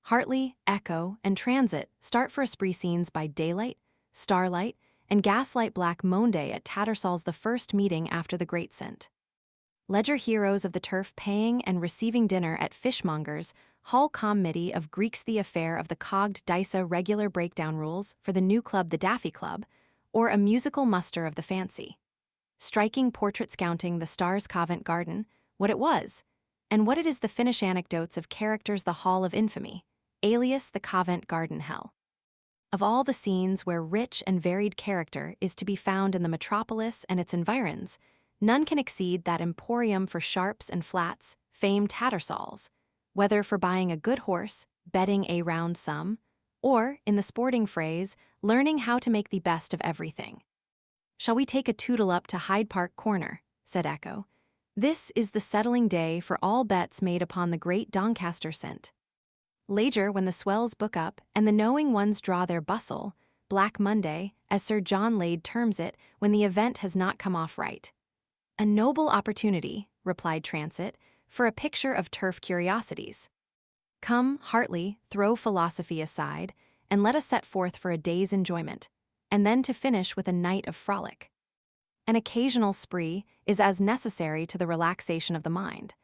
Hartley, Echo, and Transit start for Esprit scenes by daylight, starlight, and gaslight Black Monday at Tattersall's the first meeting after the Great Scent. Ledger heroes of the turf paying and receiving dinner at Fishmonger's, Hall Committee of Greeks the affair of the cogged Dysa regular breakdown rules for the new club the Daffy Club, or a musical muster of the fancy. Striking portrait scouting the Stars Covent Garden, what it was, and what it is the Finnish anecdotes of characters the Hall of Infamy, alias the Covent Garden Hell. Of all the scenes where rich and varied character is to be found in the metropolis and its environs, none can exceed that emporium for sharps and flats, famed Tattersall's, whether for buying a good horse, betting a round sum, or, in the sporting phrase, learning how to make the best of everything. "Shall we take a tootle up to Hyde Park Corner?" said Echo. "This is the settling day for all bets made upon the great Doncaster scent. Later, when the swells book up and the knowing ones draw their bustle, Black Monday, as Sir John Lade terms it, when the event has not come off right." "A noble opportunity," replied Transit, "for a picture of turf curiosities. Come, Hartley, throw philosophy aside, and let us set forth for a day's enjoyment, and then to finish with a night of frolic. An occasional spree is as necessary to the relaxation of the mind,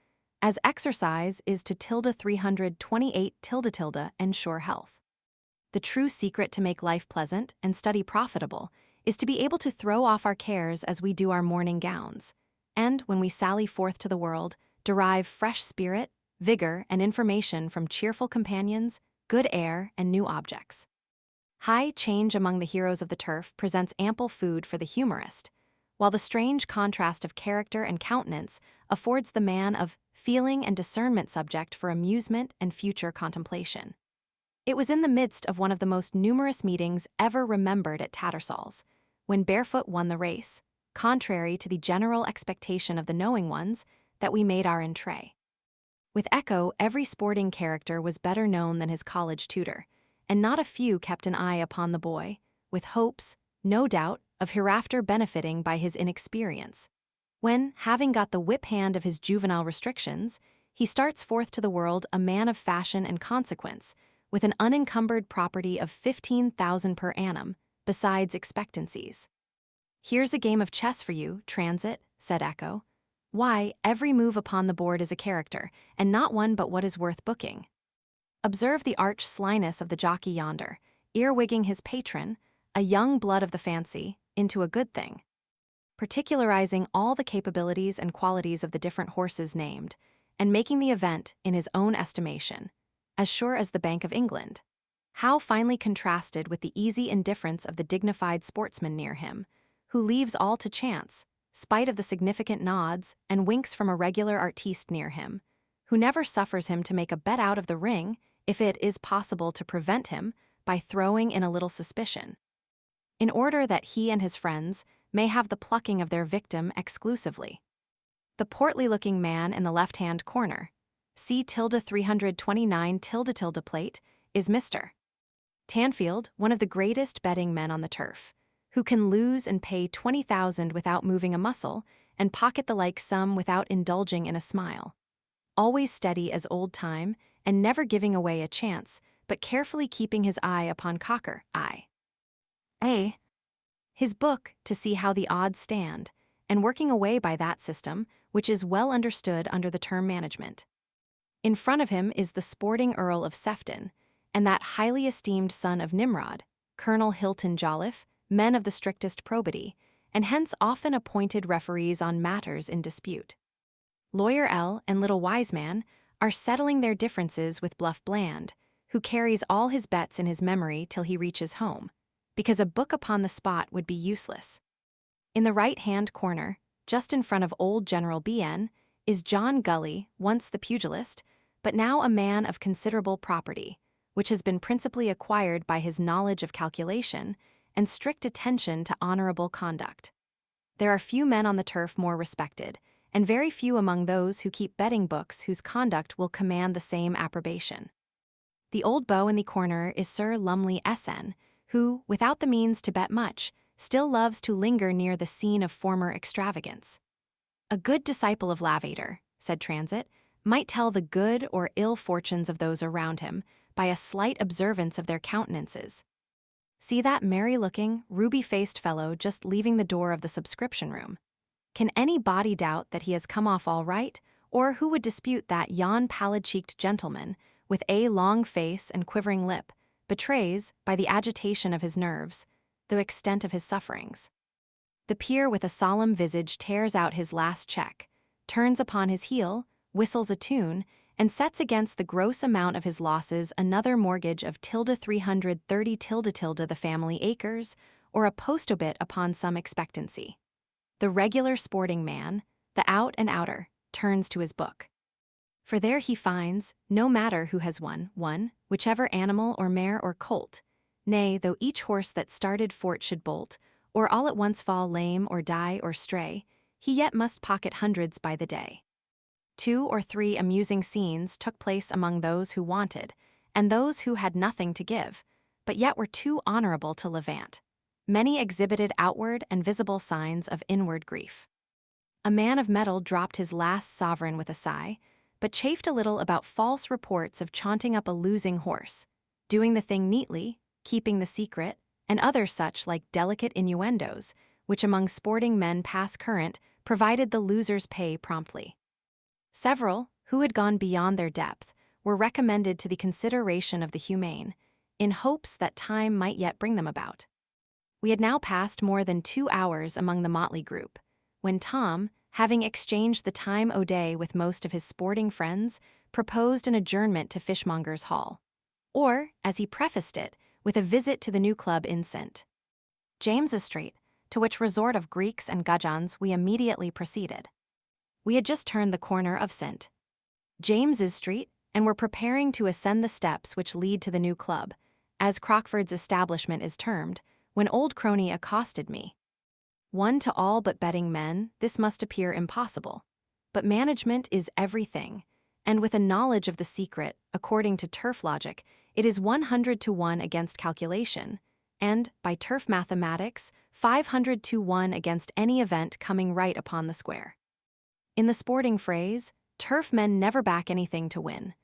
as exercise is to 328 ensure health. The true secret to make life pleasant and study profitable is to be able to throw off our cares as we do our morning gowns, and, when we sally forth to the world, derive fresh spirit, vigor, and information from cheerful companions, good air, and new objects. High change among the heroes of the turf presents ample food for the humorist, while the strange contrast of character and countenance affords the man of feeling and discernment subject for amusement and future contemplation. It was in the midst of one of the most numerous meetings ever remembered at Tattersall's, when Barefoot won the race, contrary to the general expectation of the knowing ones, that we made our entrée. With Echo, every sporting character was better known than his college tutor, and not a few kept an eye upon the boy, with hopes, no doubt, of hereafter benefiting by his inexperience, when, having got the whip hand of his juvenile restrictions, he starts forth to the world a man of fashion and consequence, with an unencumbered property of 15,000 per annum, besides expectancies. "Here's a game of chess for you, Transit," said Echo. "Why, every move upon the board is a character, and not one but what is worth booking. Observe the arch slyness of the jockey yonder, earwigging his patron, a young blood of the fancy, into a good thing, particularizing all the capabilities and qualities of the different horses named, and making the event, in his own estimation, as sure as the Bank of England. How finely contrasted with the easy indifference of the dignified sportsman near him, who leaves all to chance, spite of the significant nods and winks from a regular artiste near him, who never suffers him to make a bet out of the ring if it is possible to prevent him by throwing in a little suspicion, in order that he and his friends may have the plucking of their victim exclusively. The portly-looking man in the left-hand corner, C 329 plate, is Mr. Tanfield, one of the greatest betting men on the turf, who can lose and pay 20,000 without moving a muscle and pocket the like sum without indulging in a smile. Always steady as old time and never giving away a chance, but carefully keeping his eye upon Cocker, his book to see how the odds stand, and working away by that system, which is well understood under the term management. In front of him is the sporting Earl of Sefton, and that highly esteemed son of Nimrod, Colonel Hilton Jolliffe, men of the strictest probity, and hence often appointed referees on matters in dispute. Lawyer L and Little Wiseman are settling their differences with Bluff Bland, who carries all his bets in his memory till he reaches home, because a book upon the spot would be useless. In the right-hand corner, just in front of old General B.N., is John Gully, once the pugilist, but now a man of considerable property, which has been principally acquired by his knowledge of calculation and strict attention to honorable conduct. There are few men on the turf more respected, and very few among those who keep betting books whose conduct will command the same approbation. The old beau in the corner is Sir Lumley S.N., who, without the means to bet much, still loves to linger near the scene of former extravagance. "A good disciple of Lavater," said Transit, "might tell the good or ill fortunes of those around him by a slight observance of their countenances. See that merry-looking, ruby-faced fellow just leaving the door of the subscription room. Can any body doubt that he has come off all right, or who would dispute that yon pallid-cheeked gentleman, with a long face and quivering lip, betrays, by the agitation of his nerves, the extent of his sufferings? The peer with a solemn visage tears out his last check, turns upon his heel, whistles a tune, and sets against the gross amount of his losses another mortgage of 330 the family acres, or a post-obit upon some expectancy. The regular sporting man, the out-and-outer, turns to his book. For there he finds, no matter who has won, whichever animal or mare or colt, nay, though each horse that started fort should bolt, or all at once fall lame or die or stray, he yet must pocket hundreds by the day. 2 or 3 amusing scenes took place among those who wanted, and those who had nothing to give, but yet were too honorable to levant. Many exhibited outward and visible signs of inward grief. A man of metal dropped his last sovereign with a sigh, but chafed a little about false reports of chaunting up a losing horse, doing the thing neatly, keeping the secret, and other such like delicate innuendos, which among sporting men pass current, provided the losers pay promptly. Several, who had gone beyond their depth, were recommended to the consideration of the humane, in hopes that time might yet bring them about. We had now passed more than 2 hours among the motley group, when Tom, having exchanged the time o' day with most of his sporting friends, proposed an adjournment to Fishmonger's Hall, or, as he prefaced it, with a visit to the new club in St. James's Street, to which resort of Greeks and gudgeons we immediately proceeded. We had just turned the corner of St. James's Street, and were preparing to ascend the steps which lead to the new club, as Crockford's establishment is termed, when old Crony accosted me. One to all but betting men, this must appear impossible. But management is everything, and with a knowledge of the secret, according to turf logic, it is 100 to 1 against calculation, and, by turf mathematics, 500 to 1 against any event coming right upon the square. In the sporting phrase, turf men never back anything to win.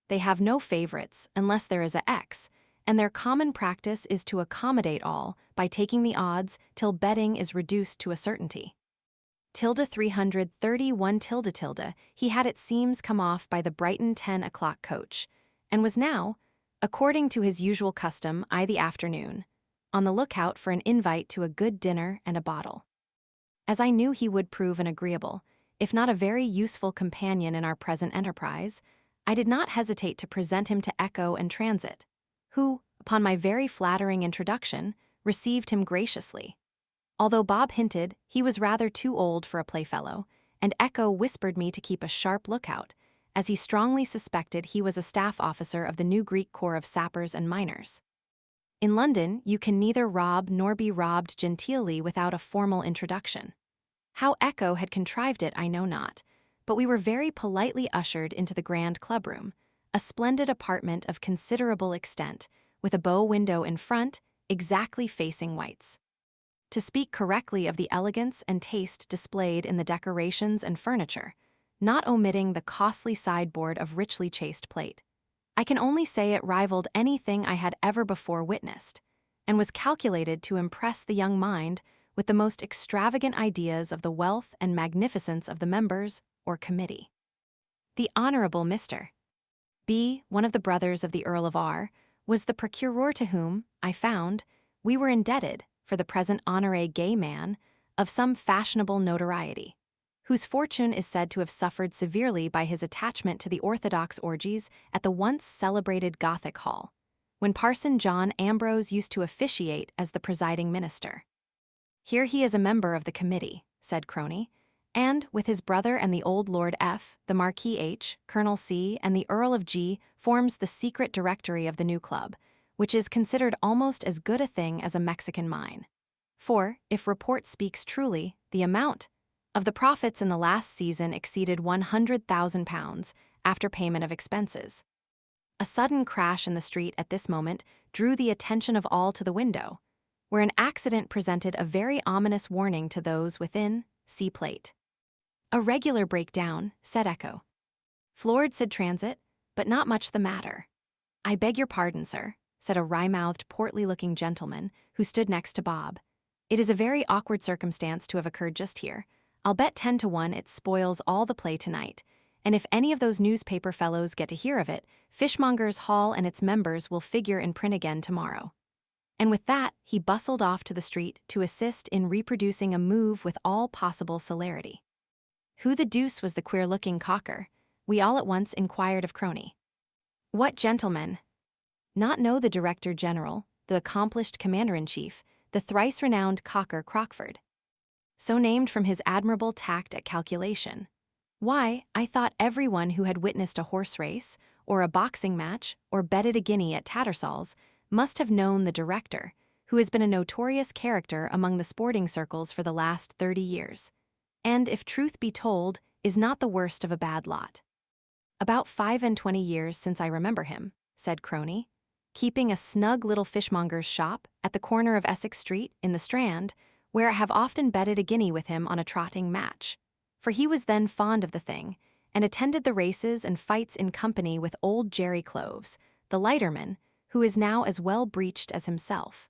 They have no favorites unless there is a X, and their common practice is to accommodate all by taking the odds till betting is reduced to a certainty. 331 he had it seems come off by the Brighton 10 o'clock coach, and was now, according to his usual custom the afternoon, on the lookout for an invite to a good dinner and a bottle. As I knew he would prove an agreeable, if not a very useful companion in our present enterprise, I did not hesitate to present him to Echo and Transit, who, upon my very flattering introduction, received him graciously. Although Bob hinted he was rather too old for a playfellow, and Echo whispered me to keep a sharp lookout, as he strongly suspected he was a staff officer of the new Greek Corps of sappers and miners. In London, you can neither rob nor be robbed genteelly without a formal introduction. How Echo had contrived it I know not, but we were very politely ushered into the grand clubroom, a splendid apartment of considerable extent, with a bow window in front, exactly facing White's. To speak correctly of the elegance and taste displayed in the decorations and furniture, not omitting the costly sideboard of richly chased plate, I can only say it rivaled anything I had ever before witnessed, and was calculated to impress the young mind with the most extravagant ideas of the wealth and magnificence of the members, or committee. The Honorable Mr. B., one of the brothers of the Earl of R., was the procureur to whom, I found, we were indebted for the present honoré gay man of some fashionable notoriety, whose fortune is said to have suffered severely by his attachment to the orthodox orgies at the once celebrated Gothic Hall, when Parson John Ambrose used to officiate as the presiding minister. Here he is a member of the committee, said Crony, and, with his brother and the old Lord F., the Marquis H., Colonel C., and the Earl of G., forms the secret directory of the new club, which is considered almost as good a thing as a Mexican mine. For, if report speaks truly, the amount of the profits in the last season exceeded £100,000 after payment of expenses. A sudden crash in the street at this moment drew the attention of all to the window, where an accident presented a very ominous warning to those within. See plate. A regular breakdown, said Echo. Floored, said Transit, but not much the matter. "I beg your pardon, sir," said a wry-mouthed, portly-looking gentleman who stood next to Bob. "It is a very awkward circumstance to have occurred just here. I'll bet 10 to 1 it spoils all the play tonight. And if any of those newspaper fellows get to hear of it, Fishmongers' Hall and its members will figure in print again tomorrow." And with that, he bustled off to the street to assist in reproducing a move with all possible celerity. Who the deuce was the queer-looking cocker? We all at once inquired of Crony. "What gentleman?" Not know the Director General, the accomplished Commander-in-Chief, the thrice-renowned Cocker Crockford. So named from his admirable tact at calculation. Why, I thought everyone who had witnessed a horse race, or a boxing match, or betted a guinea at Tattersall's must have known the Director, who has been a notorious character among the sporting circles for the last 30 years. And, if truth be told, is not the worst of a bad lot. "About 25 years since I remember him," said Crony, "keeping a snug little fishmonger's shop at the corner of Essex Street in the Strand, where I have often betted a guinea with him on a trotting match, for he was then fond of the thing, and attended the races and fights in company with old Jerry Cloves, the lighterman, who is now as well breeched as himself.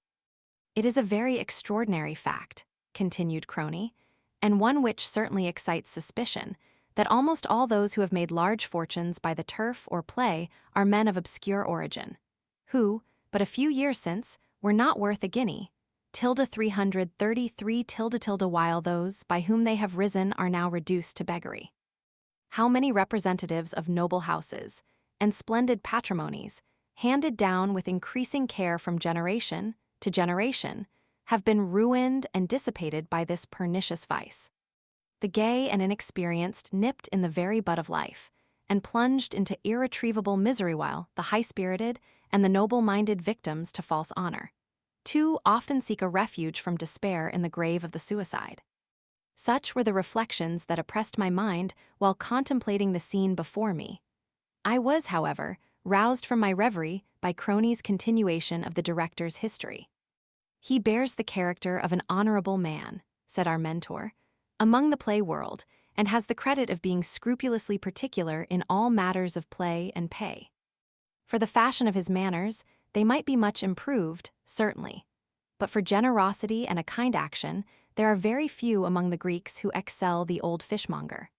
It is a very extraordinary fact," continued Crony, "and one which certainly excites suspicion, that almost all those who have made large fortunes by the turf or play are men of obscure origin, who, but a few years since, were not worth a guinea, 333 while those by whom they have risen are now reduced to beggary. How many representatives of noble houses, and splendid patrimonies, handed down with increasing care from generation to generation, have been ruined and dissipated by this pernicious vice. The gay and inexperienced nipped in the very bud of life, and plunged into irretrievable misery, while the high-spirited and the noble-minded victims to false honor, too often seek a refuge from despair in the grave of the suicide. Such were the reflections that oppressed my mind while contemplating the scene before me. I was, however, roused from my reverie by Crony's continuation of the Director's history. "He bears the character of an honorable man," said our mentor, "among the play world, and has the credit of being scrupulously particular in all matters of play and pay. For the fashion of his manners, they might be much improved, certainly. But for generosity and a kind action, there are very few among the Greeks who excel the old fishmonger.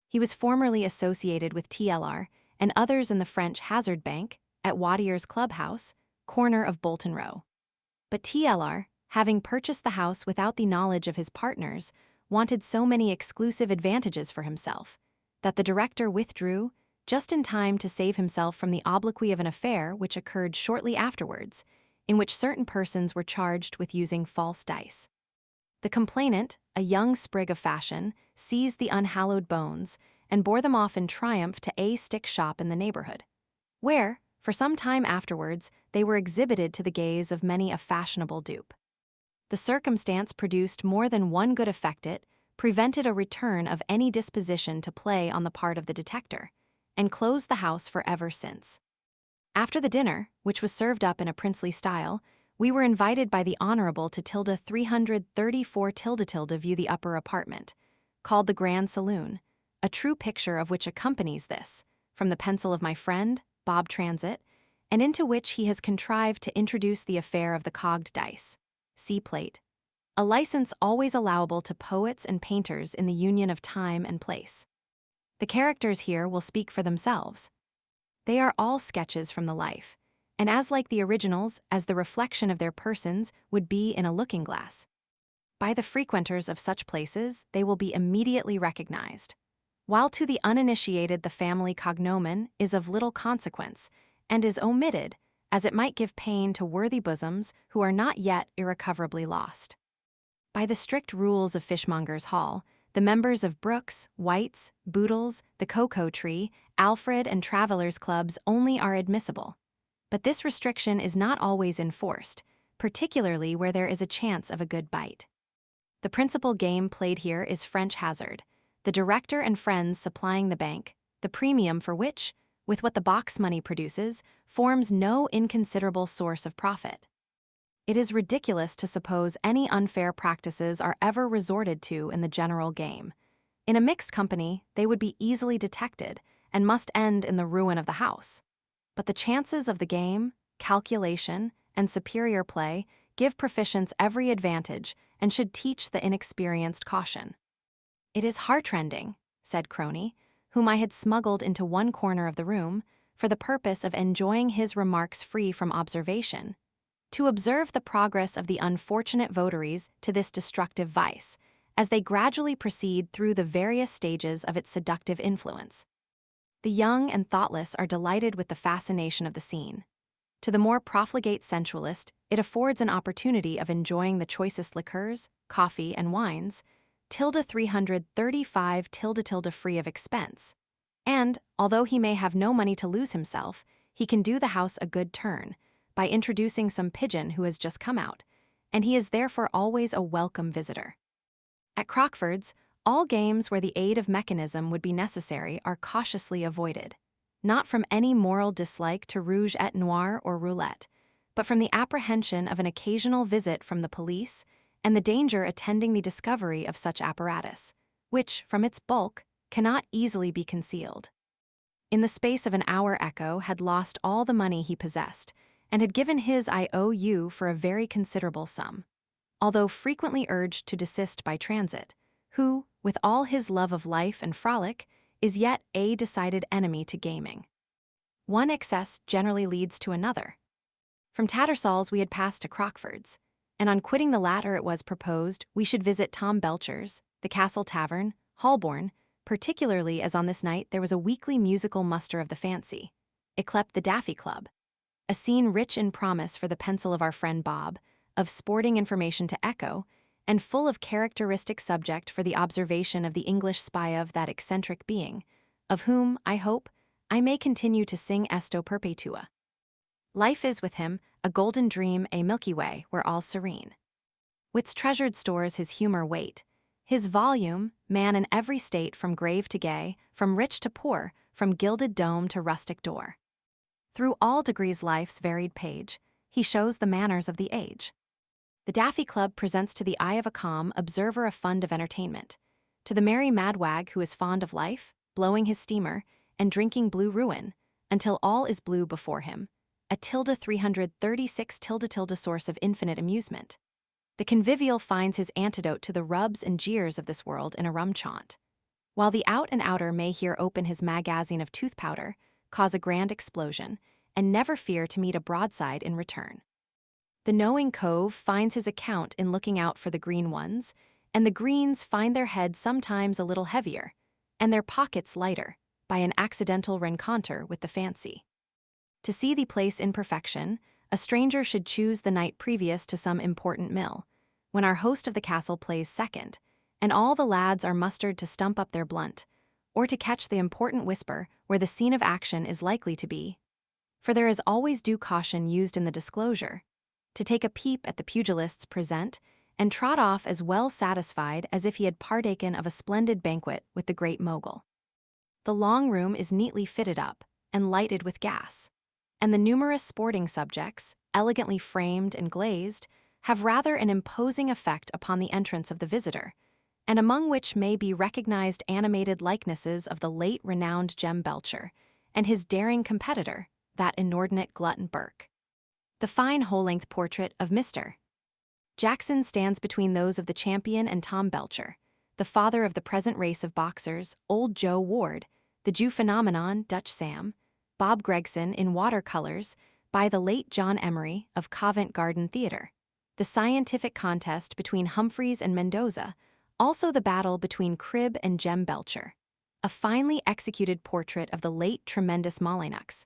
He was formerly associated with TLR and others in the French Hazard Bank at Wattier's Clubhouse, corner of Bolton Row. But TLR, having purchased the house without the knowledge of his partners, wanted so many exclusive advantages for himself, that the Director withdrew just in time to save himself from the obloquy of an affair which occurred shortly afterwards, in which certain persons were charged with using false dice. The complainant, a young sprig of fashion, seized the unhallowed bones and bore them off in triumph to a stick shop in the neighborhood, where, for some time afterwards, they were exhibited to the gaze of many a fashionable dupe. The circumstance produced more than one good effect. It prevented a return of any disposition to play on the part of the detector, and closed the house for ever since. After the dinner, which was served up in a princely style, we were invited by the Honorable to 334 view the upper apartment, called the Grand Saloon, a true picture of which accompanies this, from the pencil of my friend, Bob Transit, and into which he has contrived to introduce the affair of the cogged dice. See plate. A license always allowable to poets and painters in the union of time and place. The characters here will speak for themselves. They are all sketches from the life, and as like the originals as the reflection of their persons would be in a looking-glass. By the frequenters of such places they will be immediately recognized, while to the uninitiated the family cognomen is of little consequence, and is omitted, as it might give pain to worthy bosoms who are not yet irrecoverably lost. By the strict rules of Fishmongers' Hall, the members of Brooks, White's, Boodle's, the Cocoa Tree, Alfred, and Travellers' Clubs only are admissible. But this restriction is not always enforced, particularly where there is a chance of a good bite. The principal game played here is French hazard, the Director and friends supplying the bank, the premium for which, with what the box money produces, forms no inconsiderable source of profit. It is ridiculous to suppose any unfair practices are ever resorted to in the general game. In a mixed company, they would be easily detected, and must end in the ruin of the house. But the chances of the game, calculation, and superior play give proficients every advantage and should teach the inexperienced caution. "It is heartrending," said Crony, whom I had smuggled into one corner of the room for the purpose of enjoying his remarks free from observation, "to observe the progress of the unfortunate votaries to this destructive vice, as they gradually proceed through the various stages of its seductive influence. The young and thoughtless are delighted with the fascination of the scene. To the more profligate sensualist, it affords an opportunity of enjoying the choicest liqueurs, coffee, and wines, 335 free of expense. And, although he may have no money to lose himself, he can do the house a good turn by introducing some pigeon who has just come out, and he is therefore always a welcome visitor. At Crockford's, all games where the aid of mechanism would be necessary are cautiously avoided, not from any moral dislike to rouge et noir or roulette, but from the apprehension of an occasional visit from the police and the danger attending the discovery of such apparatus, which, from its bulk, cannot easily be concealed. In the space of an hour Echo had lost all the money he possessed, and had given his IOU for a very considerable sum, although frequently urged to desist by transit, who, with all his love of life and frolic, is yet a decided enemy to gaming. One excess generally leads to another. From Tattersall's we had passed to Crockford's, and on quitting the latter it was proposed we should visit Tom Belcher's, the Castle Tavern, Holborn, particularly as on this night there was a weekly musical muster of the fancy, yclept the Daffy Club, a scene rich in promise for the pencil of our friend Bob, of sporting information to echo, and full of characteristic subject for the observation of the English spy of that eccentric being, of whom, I hope, I may continue to sing esto perpetua. Life is with him a golden dream, a Milky Way where all's serene. Wit's treasured stores his humor wait, his volume, man in every state from grave to gay, from rich to poor, from gilded dome to rustic door. Through all degrees life's varied page, he shows the manners of the age. The Daffy Club presents to the eye of a calm observer a fund of entertainment. To the merry madwag who is fond of life, blowing his steamer, and drinking blue ruin, until all is blue before him, a 336 source of infinite amusement. The convivial finds his antidote to the rubs and jeers of this world in a rum chaunt, while the out and outer may here open his magazine of tooth powder, cause a grand explosion, and never fear to meet a broadside in return. The knowing cove finds his account in looking out for the green ones, and the greens find their heads sometimes a little heavier, and their pockets lighter, by an accidental rencontre with the fancy. To see the place in perfection, a stranger should choose the night previous to some important mill, when our host of the castle plays second, and all the lads are mustered to stump up their blunt, or to catch the important whisper where the scene of action is likely to be. For there is always due caution used in the disclosure, to take a peep at the pugilist's present, and trot off as well satisfied as if he had partaken of a splendid banquet with the great mogul. The long room is neatly fitted up, and lighted with gas, and the numerous sporting subjects, elegantly framed and glazed, have rather an imposing effect upon the entrance of the visitor, and among which may be recognized animated likenesses of the late renowned Jem Belcher, and his daring competitor, that inordinate glutton Burke. The fine whole-length portrait of Mr. Jackson stands between those of the champion and Tom Belcher, the father of the present race of boxers, old Joe Ward, the Jew phenomenon, Dutch Sam, Bob Gregson in watercolors, by the late John Emery of Covent Garden Theatre, the scientific contest between Humphreys and Mendoza, also the battle between Cribb and Jem Belcher, a finely executed portrait of the late tremendous Molyneux,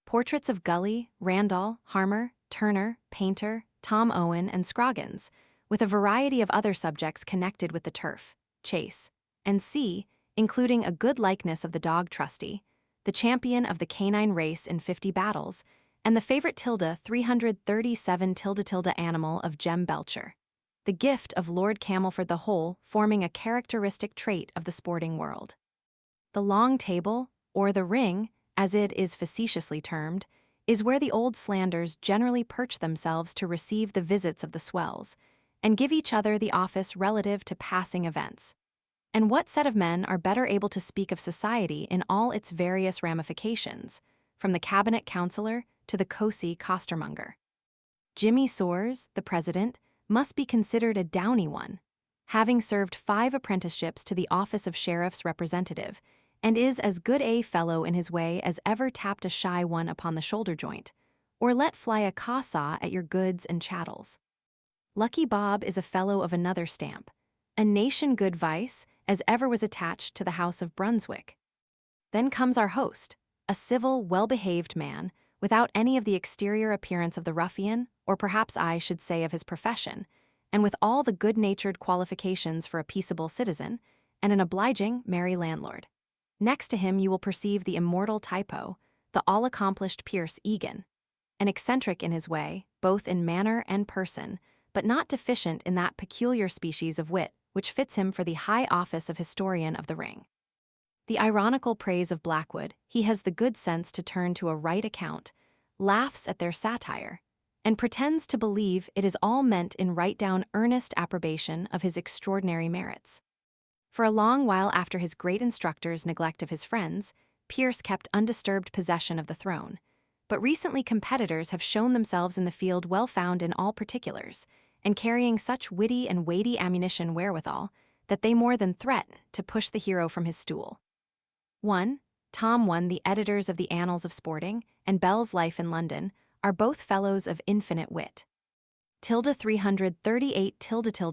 portraits of Gully, Randall, Harmer, Turner, Painter, Tom Owen, and Scroggins, with a variety of other subjects connected with the turf, chase, and sea, including a good likeness of the dog Trusty, the champion of the canine race in 50 battles, and the favorite 337 animal of Jem Belcher, the gift of Lord Camelford, the whole forming a characteristic trait of the sporting world. The long table, or the ring, as it is facetiously termed, is where the old slanders generally perch themselves to receive the visits of the swells, and give each other the office relative to passing events. And what set of men are better able to speak of society in all its various ramifications, from the cabinet councillor to the cosy costermonger. Jimmy Soares, the president, must be considered a downy one, having served 5 apprenticeships to the office of sheriff's representative, and is as good a fellow in his way as ever tapped a shy one upon the shoulder joint, or let fly a caw-saw at your goods and chattels. Lucky Bob is a fellow of another stamp, a nation good vice as ever was attached to the House of Brunswick. Then comes our host, a civil, well-behaved man, without any of the exterior appearance of the ruffian, or perhaps I should say of his profession, and with all the good-natured qualifications for a peaceable citizen, and an obliging, merry landlord. Next to him you will perceive the immortal typo, the all-accomplished Pierce Egan, an eccentric in his way, both in manner and person, but not deficient in that peculiar species of wit which fits him for the high office of historian of the ring. The ironical praise of Blackwood he has the good sense to turn to a right account, laughs at their satire, and pretends to believe it is all meant in right-down earnest approbation of his extraordinary merits. For a long while after his great instructor's neglect of his friends, Pierce kept undisturbed possession of the throne, but recently competitors have shown themselves in the field well found in all particulars, and carrying such witty and weighty ammunition wherewithal, that they more than threaten to push the hero from his stool. 1. Tom 1, the editors of the Annals of Sporting, and Bell's Life in London, are both fellows of infinite wit. 338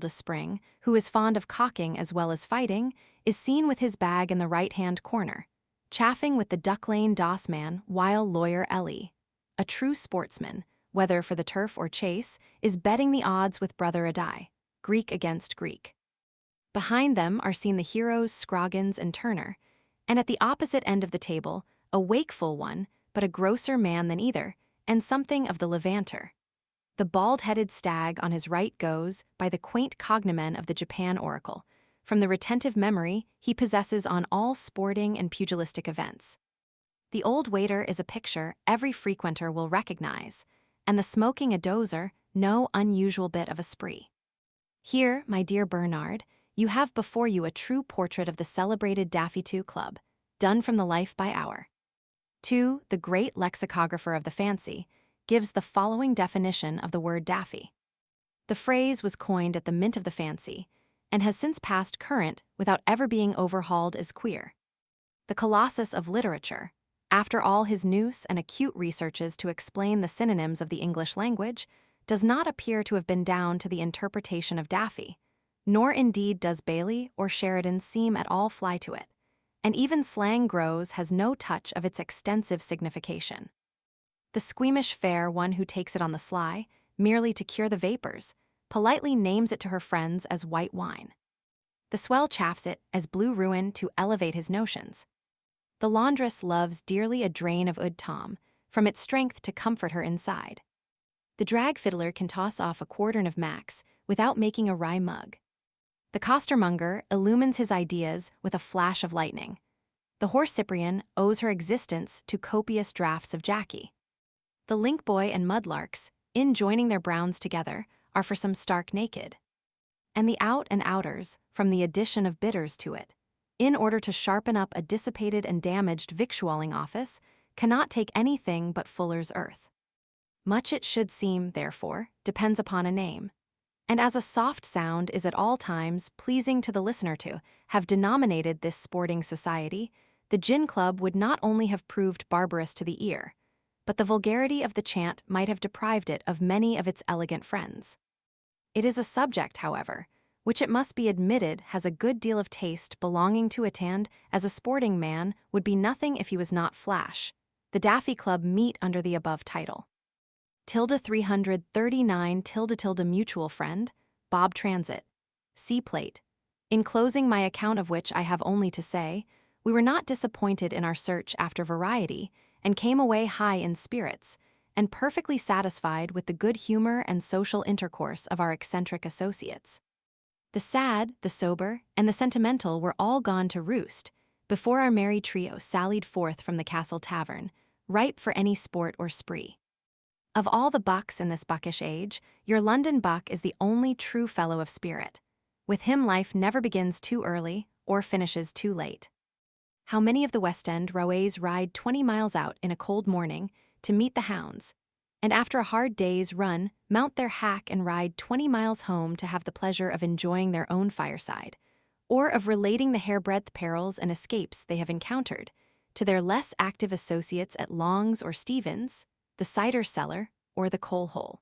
Spring, who is fond of cocking as well as fighting, is seen with his bag in the right-hand corner, chaffing with the Duck Lane Doss man, while Lawyer Ellie, a true sportsman, whether for the turf or chase, is betting the odds with brother Adai, Greek against Greek. Behind them are seen the heroes Scroggins and Turner, and at the opposite end of the table, a wakeful one, but a grosser man than either, and something of the levanter. The bald-headed stag on his right goes by the quaint cognomen of the Japan Oracle, from the retentive memory he possesses on all sporting and pugilistic events. The old waiter is a picture every frequenter will recognize, and the smoking a dozer no unusual bit of a spree. Here, my dear Bernard, you have before you a true portrait of the celebrated Daffy 2 Club, done from the life by hour. 2. The great lexicographer of the fancy gives the following definition of the word daffy. The phrase was coined at the mint of the fancy, and has since passed current without ever being overhauled as queer. The colossus of literature, after all his noose and acute researches to explain the synonyms of the English language, does not appear to have been down to the interpretation of daffy, nor indeed does Bailey or Sheridan seem at all fly to it, and even slang grows has no touch of its extensive signification. The squeamish fair one who takes it on the sly, merely to cure the vapors, politely names it to her friends as white wine. The swell chaffs it as blue ruin to elevate his notions. The laundress loves dearly a drain of oud Tom, from its strength to comfort her inside. The drag fiddler can toss off a quartern of Max without making a wry mug. The costermonger illumines his ideas with a flash of lightning. The horse Cyprian owes her existence to copious draughts of Jackie. The link boy and mudlarks, in joining their browns together, are for some stark naked. And the out and outers, from the addition of bitters to it, in order to sharpen up a dissipated and damaged victualling office, cannot take anything but fuller's earth. Much it should seem, therefore, depends upon a name. And as a soft sound is at all times pleasing to the listener to have denominated this sporting society, the gin club would not only have proved barbarous to the ear, but the vulgarity of the chant might have deprived it of many of its elegant friends. It is a subject, however, which it must be admitted has a good deal of taste belonging to it, and, as a sporting man, would be nothing if he was not flash. The Daffy Club meet under the above title. 339 Mutual Friend, Bob Transit. See plate. In closing my account of which I have only to say, we were not disappointed in our search after variety, and came away high in spirits, and perfectly satisfied with the good humor and social intercourse of our eccentric associates. The sad, the sober, and the sentimental were all gone to roost before our merry trio sallied forth from the Castle Tavern, ripe for any sport or spree. Of all the bucks in this buckish age, your London buck is the only true fellow of spirit. With him life never begins too early or finishes too late. How many of the West End roués ride 20 miles out in a cold morning to meet the hounds, and after a hard day's run, mount their hack and ride 20 miles home to have the pleasure of enjoying their own fireside, or of relating the hairbreadth perils and escapes they have encountered to their less active associates at Long's or Stevens, the cider cellar, or the coal hole.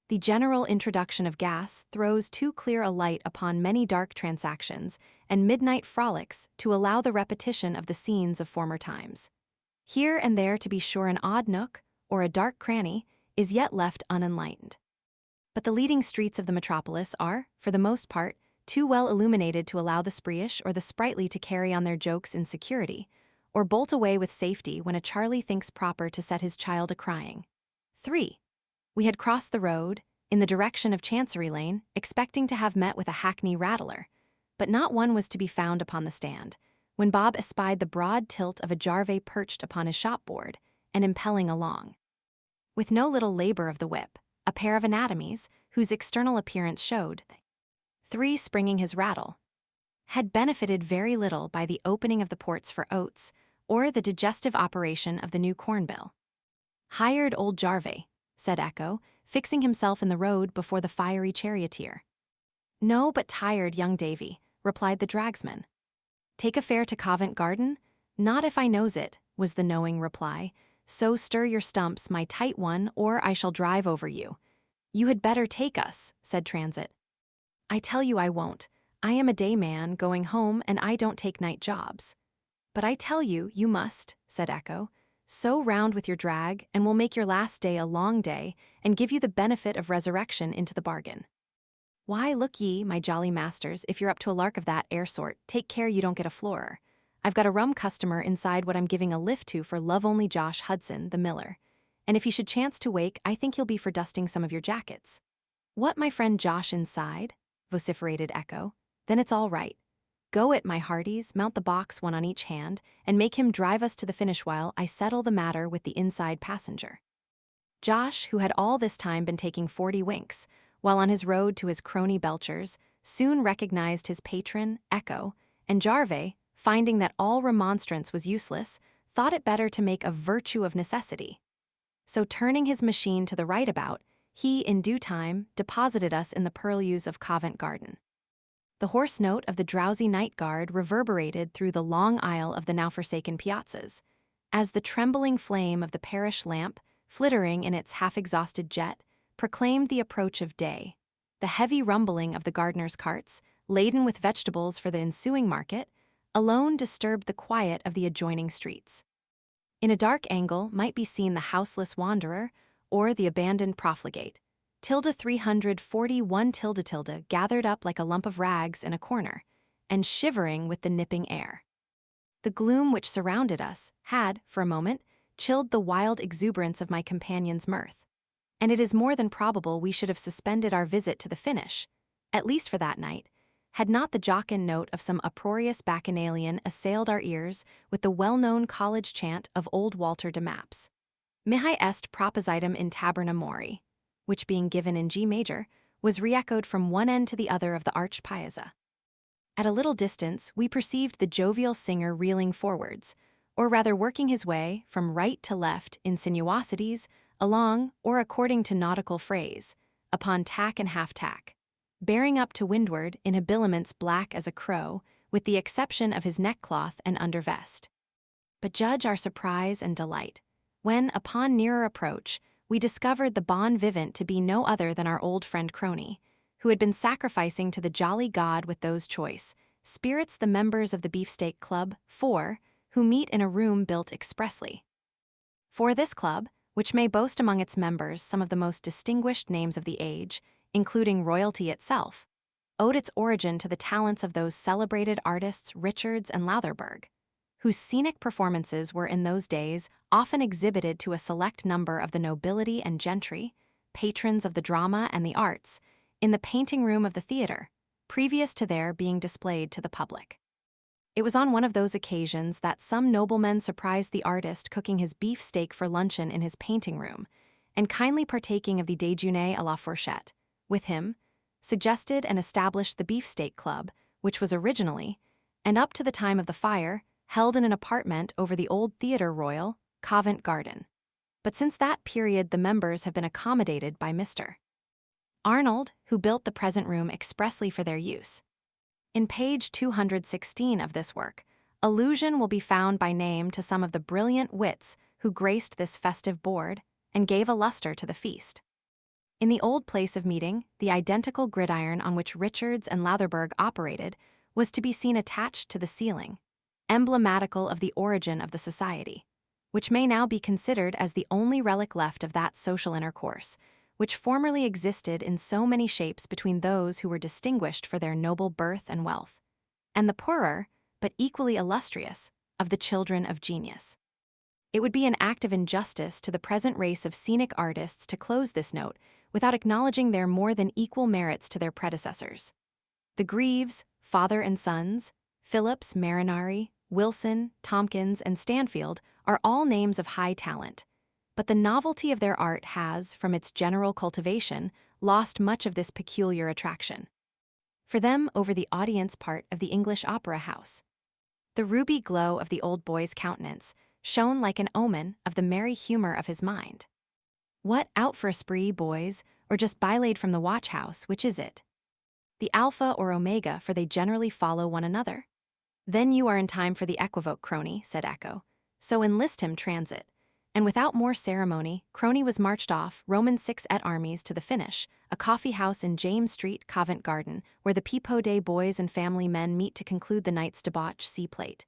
The general introduction of gas throws too clear a light upon many dark transactions and midnight frolics to allow the repetition of the scenes of former times. Here and there, to be sure, an odd nook, or a dark cranny, is yet left unenlightened. But the leading streets of the metropolis are, for the most part, too well illuminated to allow the spreeish or the sprightly to carry on their jokes in security, or bolt away with safety when a Charlie thinks proper to set his child a-crying. 3. We had crossed the road, in the direction of Chancery Lane, expecting to have met with a hackney rattler, but not one was to be found upon the stand, when Bob espied the broad tilt of a jarvey perched upon his shop-board and impelling along. With no little labor of the whip, a pair of anatomies, whose external appearance showed, 3 springing his rattle, had benefited very little by the opening of the ports for oats or the digestive operation of the new corn bill. "Hired old jarvey," said Echo, fixing himself in the road before the fiery charioteer. "No, but tired, young Davy," replied the dragsman. "Take a fare to Covent Garden? Not if I knows it," was the knowing reply. "So stir your stumps, my tight one, or I shall drive over you." "You had better take us," said Transit. "I tell you I won't. I am a day man going home and I don't take night jobs." "But I tell you, you must," said Echo. "So round with your drag, and we'll make your last day a long day, and give you the benefit of resurrection into the bargain." "Why, look ye, my jolly masters, if you're up to a lark of that air sort, take care you don't get a floorer. I've got a rum customer inside what I'm giving a lift to for love-only Josh Hudson, the miller. And if he should chance to wake, I think he'll be for dusting some of your jackets." "What, my friend Josh inside?" vociferated Echo. "Then it's all right. Go it, my hearties, mount the box, one on each hand, and make him drive us to the finish while I settle the matter with the inside passenger." Josh, who had all this time been taking 40 winks, while on his road to his crony Belcher's, soon recognized his patron, Echo, and Jarvey, finding that all remonstrance was useless, thought it better to make a virtue of necessity. So turning his machine to the right about, he, in due time, deposited us in the purlieus of Covent Garden. The hoarse note of the drowsy night guard reverberated through the long aisle of the now-forsaken piazzas, as the trembling flame of the parish lamp, flittering in its half-exhausted jet, proclaimed the approach of day. The heavy rumbling of the gardener's carts, laden with vegetables for the ensuing market, alone disturbed the quiet of the adjoining streets. In a dark angle might be seen the houseless wanderer, or the abandoned profligate, tilde 341 tilde gathered up like a lump of rags in a corner, and shivering with the nipping air. The gloom which surrounded us had, for a moment, chilled the wild exuberance of my companion's mirth, and it is more than probable we should have suspended our visit to the finish, at least for that night, had not the jocund note of some uproarious bacchanalian assailed our ears with the well-known college chant of old Walter de Maps. Mihi est propositum in taberna mori, which being given in G major, was re-echoed from one end to the other of the arched piazza. At a little distance, we perceived the jovial singer reeling forwards, or rather working his way, from right to left in sinuosities, along, or according to nautical phrase, upon tack and half-tack, bearing up to windward in habiliments black as a crow, with the exception of his neckcloth and undervest. But judge our surprise and delight, when, upon nearer approach, we discovered the bon vivant to be no other than our old friend Crony, who had been sacrificing to the jolly god with those choice spirits the members of the Beefsteak Club, 4, who meet in a room built expressly for this club, which may boast among its members some of the most distinguished names of the age, including royalty itself, owed its origin to the talents of those celebrated artists Richards and Lowtherberg, whose scenic performances were in those days often exhibited to a select number of the nobility and gentry, patrons of the drama and the arts, in the painting room of the theater, previous to their being displayed to the public. It was on one of those occasions that some nobleman surprised the artist cooking his beef steak for luncheon in his painting room, and kindly partaking of the déjeuner à la fourchette, with him, suggested and established the Beefsteak Club, which was originally, and up to the time of the fire, held in an apartment over the old Theatre Royal, Covent Garden. But since that period, the members have been accommodated by Mr. Arnold, who built the present room expressly for their use. In page 216 of this work, allusion will be found by name to some of the brilliant wits who graced this festive board and gave a luster to the feast. In the old place of meeting, the identical gridiron on which Richards and Lotherberg operated was to be seen attached to the ceiling, emblematical of the origin of the society, which may now be considered as the only relic left of that social intercourse, which formerly existed in so many shapes between those who were distinguished for their noble birth and wealth, and the poorer, but equally illustrious, of the children of genius. It would be an act of injustice to the present race of scenic artists to close this note without acknowledging their more than equal merits to their predecessors. The Greaves, father and sons, Phillips, Marinari, Wilson, Tompkins, and Stanfield are all names of high talent, but the novelty of their art has, from its general cultivation, lost much of this peculiar attraction. For them, over the audience part of the English Opera House, the ruby glow of the old boy's countenance shone like an omen of the merry humor of his mind. What, out for a spree, boys, or just bylaid from the watch-house, which is it? The alpha or omega, for they generally follow one another. Then you are in time for the equivoque, crony, said Echo. So enlist him, transit. And without more ceremony, Crony was marched off, Roman 6 et armies, to the Finish, a coffee house in James Street, Covent Garden, where the Peepo Day boys and family men meet to conclude the night's debauch. See plate.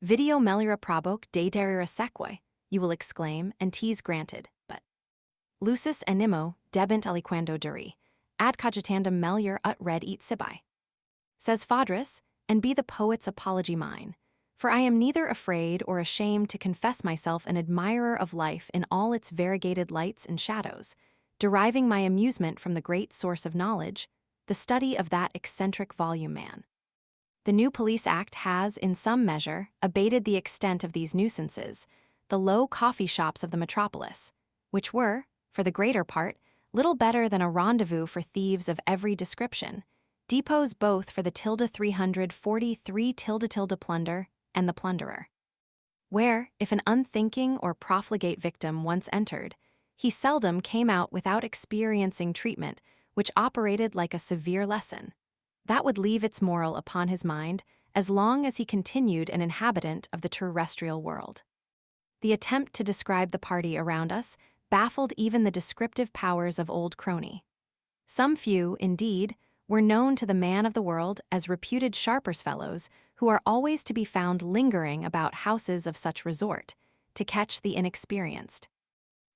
Video melira proboque de derira seque, you will exclaim, and tease granted, but lucis animo debent aliquando duri, ad cogitandum melior ut red et sibi. Says Phaedrus, and be the poet's apology mine, for I am neither afraid or ashamed to confess myself an admirer of life in all its variegated lights and shadows, deriving my amusement from the great source of knowledge, the study of that eccentric volume man. The new Police Act has, in some measure, abated the extent of these nuisances, the low coffee shops of the metropolis, which were, for the greater part, little better than a rendezvous for thieves of every description, depots both for the 343 plunder and the plunderer, where, if an unthinking or profligate victim once entered, he seldom came out without experiencing treatment which operated like a severe lesson, that would leave its moral upon his mind as long as he continued an inhabitant of the terrestrial world. The attempt to describe the party around us baffled even the descriptive powers of old Crony. Some few, indeed, were known to the man of the world as reputed sharpers fellows who are always to be found lingering about houses of such resort, to catch the inexperienced,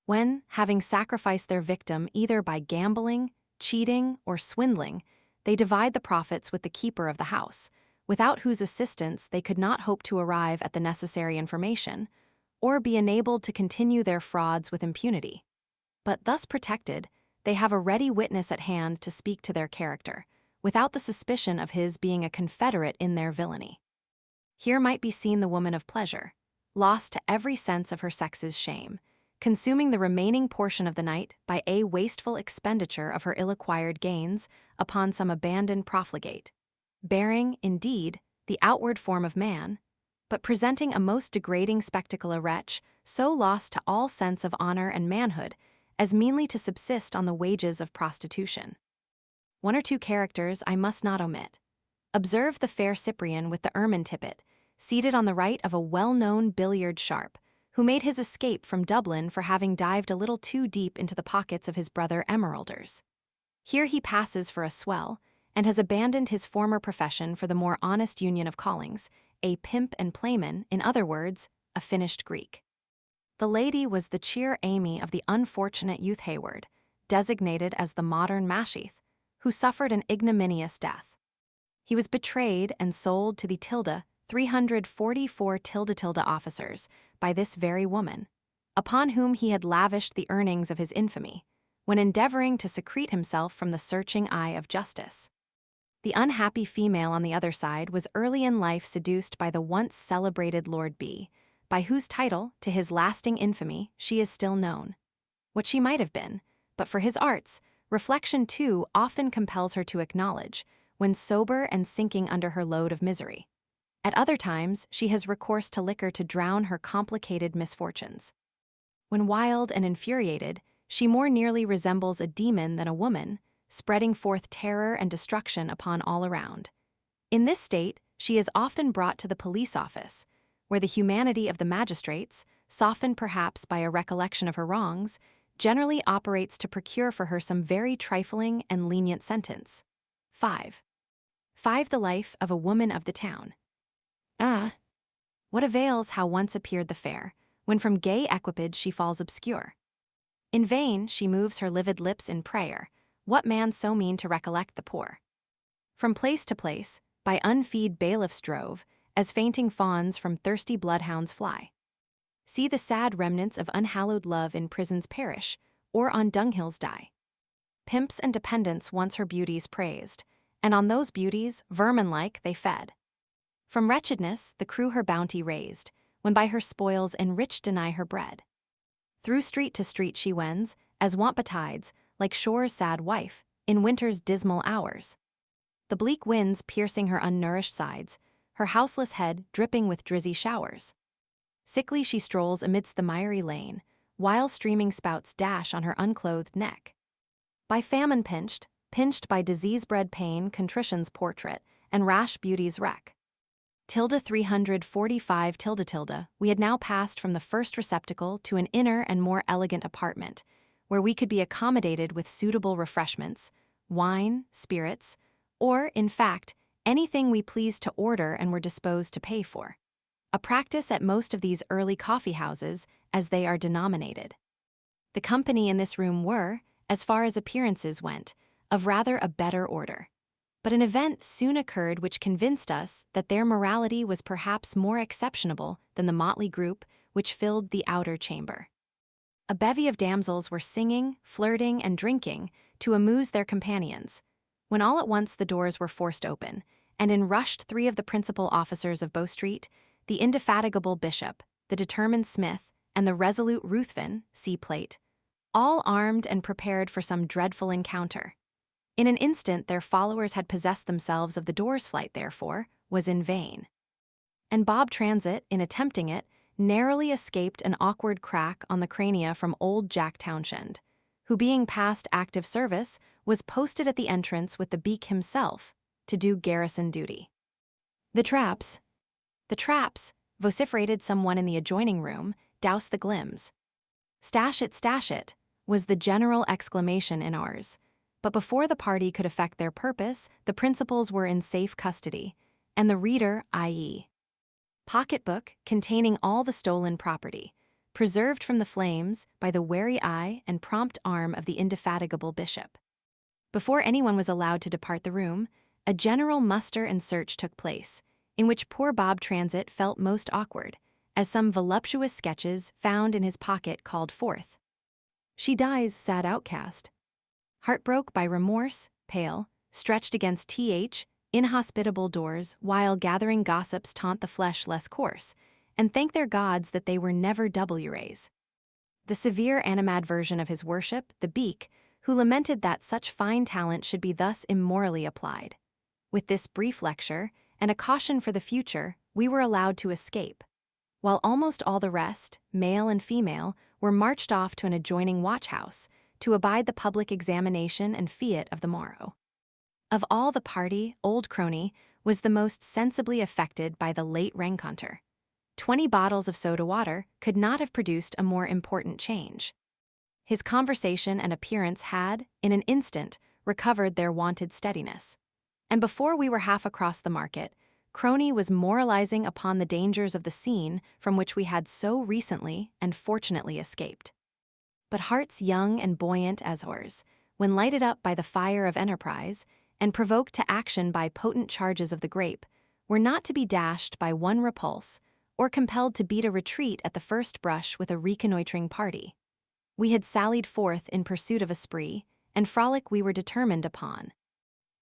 when, having sacrificed their victim either by gambling, cheating, or swindling, they divide the profits with the keeper of the house, without whose assistance they could not hope to arrive at the necessary information, or be enabled to continue their frauds with impunity. But thus protected, they have a ready witness at hand to speak to their character, without the suspicion of his being a confederate in their villainy. Here might be seen the woman of pleasure, lost to every sense of her sex's shame, consuming the remaining portion of the night by a wasteful expenditure of her ill-acquired gains upon some abandoned profligate, bearing, indeed, the outward form of man, but presenting a most degrading spectacle, a wretch so lost to all sense of honor and manhood as meanly to subsist on the wages of prostitution. One or two characters I must not omit. Observe the fair Cyprian with the ermine tippet, seated on the right of a well-known billiard sharp, who made his escape from Dublin for having dived a little too deep into the pockets of his brother emeralders. Here he passes for a swell, and has abandoned his former profession for the more honest union of callings, a pimp and playman, in other words, a finished Greek. The lady was the cheer Amy of the unfortunate youth Hayward, designated as the modern Masheth, who suffered an ignominious death. He was betrayed and sold to the 344 officers by this very woman, upon whom he had lavished the earnings of his infamy, when endeavoring to secrete himself from the searching eye of justice. The unhappy female on the other side was early in life seduced by the once celebrated Lord B., by whose title, to his lasting infamy, she is still known. What she might have been, but for his arts, reflection too often compels her to acknowledge, when sober and sinking under her load of misery. At other times, she has recourse to liquor to drown her complicated misfortunes. When wild and infuriated, she more nearly resembles a demon than a woman, spreading forth terror and destruction upon all around. In this state, she is often brought to the police office, where the humanity of the magistrates, softened perhaps by a recollection of her wrongs, generally operates to procure for her some very trifling and lenient sentence. 5. 5. The life of a woman of the town. What avails how once appeared the fair, when from gay equipage she falls obscure? In vain she moves her livid lips in prayer, what man so mean to recollect the poor? From place to place, by unfeed bailiffs drove, as fainting fawns from thirsty bloodhounds fly. See the sad remnants of unhallowed love in prisons perish, or on dunghills die. Pimps and dependents once her beauties praised, and on those beauties, vermin-like, they fed. From wretchedness the crew her bounty raised, when by her spoils enriched deny her bread. Through street to street she wends, as wont betides, like shore's sad wife, in winter's dismal hours. The bleak winds piercing her unnourished sides, her houseless head dripping with drizzy showers. Sickly she strolls amidst the miry lane, while streaming spouts dash on her unclothed neck. By famine pinched by disease-bred pain, contrition's portrait, and rash beauty's wreck. 345 we had now passed from the first receptacle to an inner and more elegant apartment, where we could be accommodated with suitable refreshments, wine, spirits, or, in fact, anything we pleased to order and were disposed to pay for. A practice at most of these early coffee houses, as they are denominated. The company in this room were, as far as appearances went, of rather a better order. But an event soon occurred which convinced us that their morality was perhaps more exceptionable than the motley group which filled the outer chamber. A bevy of damsels were singing, flirting, and drinking to amuse their companions, when all at once the doors were forced open, and in rushed 3 of the principal officers of Bow Street, the indefatigable Bishop, the determined Smith, and the resolute Ruthven, see plate, all armed and prepared for some dreadful encounter. In an instant their followers had possessed themselves of the door's flight, therefore, was in vain. And Bob Transit, in attempting it, narrowly escaped an awkward crack on the crania from old Jack Townshend, who being past active service, was posted at the entrance with the beak himself, to do garrison duty. The traps, vociferated someone in the adjoining room, douse the glims. Stash it, was the general exclamation in ours. But before the party could effect their purpose, the principals were in safe custody, and the reader, i.e., pocketbook containing all the stolen property, preserved from the flames by the wary eye and prompt arm of the indefatigable Bishop. Before anyone was allowed to depart the room, a general muster and search took place, in which poor Bob Transit felt most awkward, as some voluptuous sketches found in his pocket called forth. She dies sad outcast. Heartbroke by remorse, pale, stretched against inhospitable doors, while gathering gossips taunt the flesh less coarse, and thank their gods that they were never W-rays. The severe animadversion of his worship, the Beak, who lamented that such fine talent should be thus immorally applied. With this brief lecture, and a caution for the future, we were allowed to escape, while almost all the rest, male and female, were marched off to an adjoining watch-house, to abide the public examination and fiat of the morrow. Of all the party, old Crony was the most sensibly affected by the late rencontre. 20 bottles of soda water could not have produced a more important change. His conversation and appearance had, in an instant, recovered their wonted steadiness. And before we were half across the market, Crony was moralizing upon the dangers of the scene from which we had so recently and fortunately escaped. But hearts young and buoyant as ours, when lighted up by the fire of enterprise, and provoked to action by potent charges of the grape, were not to be dashed by one repulse, or compelled to beat a retreat at the first brush with a reconnoitring party. We had sallied forth in pursuit of a spree, and frolic we were determined upon.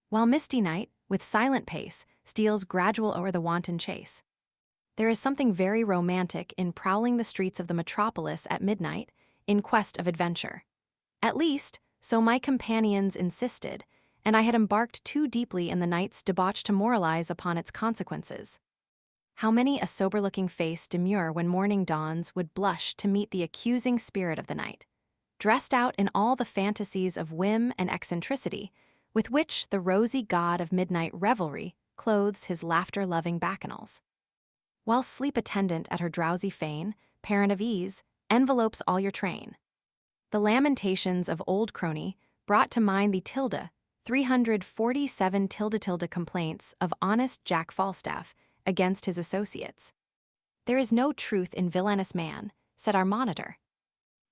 While misty night, with silent pace, steals gradual o'er the wanton chase. There is something very romantic in prowling the streets of the metropolis at midnight, in quest of adventure. At least, so my companions insisted, and I had embarked too deeply in the night's debauch to moralize upon its consequences. How many a sober-looking face demure when morning dawns would blush to meet the accusing spirit of the night, dressed out in all the fantasies of whim and eccentricity, with which the rosy god of midnight revelry clothes his laughter-loving bacchanals. While sleep attendant at her drowsy fane, parent of ease, envelopes all your train. The lamentations of old crony brought to mind the 347 complaints of honest Jack Falstaff against his associates. "There is no truth in villainous man," said our monitor.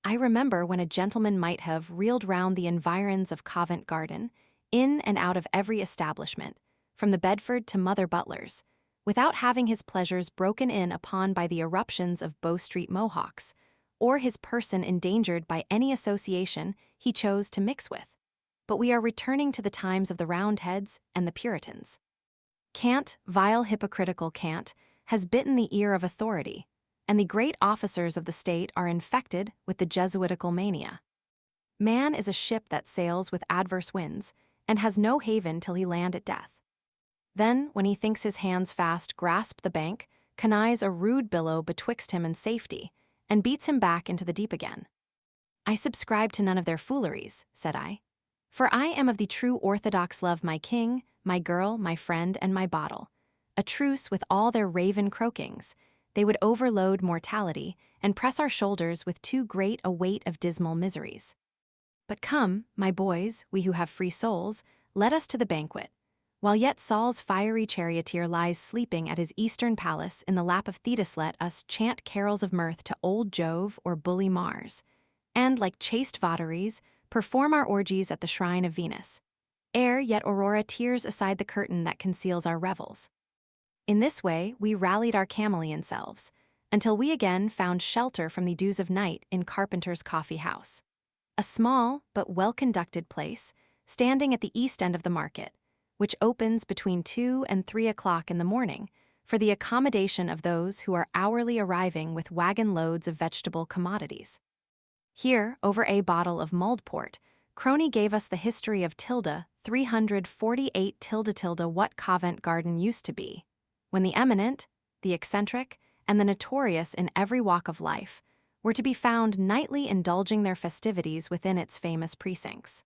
I remember when a gentleman might have reeled round the environs of Covent Garden, in and out of every establishment, from the Bedford to Mother Butler's, without having his pleasures broken in upon by the eruptions of Bow Street Mohawks, or his person endangered by any association he chose to mix with. But we are returning to the times of the Roundheads and the Puritans. Cant, vile hypocritical cant, has bitten the ear of authority, and the great officers of the state are infected with the Jesuitical mania. Man is a ship that sails with adverse winds, and has no haven till he land at death. Then, when he thinks his hands fast grasp the bank, connives a rude billow betwixt him and safety, and beats him back into the deep again. "I subscribe to none of their fooleries," said I. "For I am of the true orthodox love my king, my girl, my friend, and my bottle. A truce with all their raven croakings. They would overload mortality, and press our shoulders with too great a weight of dismal miseries. But come, my boys, we who have free souls, let us to the banquet. While yet Saul's fiery charioteer lies sleeping at his eastern palace in the lap of Thetis, let us chant carols of mirth to old Jove or bully Mars, and, like chaste votaries, perform our orgies at the shrine of Venus, ere yet Aurora tears aside the curtain that conceals our revels." In this way we rallied our chameleon selves, until we again found shelter from the dews of night in Carpenter's Coffee House, a small but well-conducted place, standing at the east end of the market, which opens between 2 and 3 o'clock in the morning, for the accommodation of those who are hourly arriving with wagon loads of vegetable commodities. Here, over a bottle of mulled port, Crony gave us the history of 348 what Covent Garden used to be, when the eminent, the eccentric, and the notorious in every walk of life were to be found nightly indulging their festivities within its famous precincts.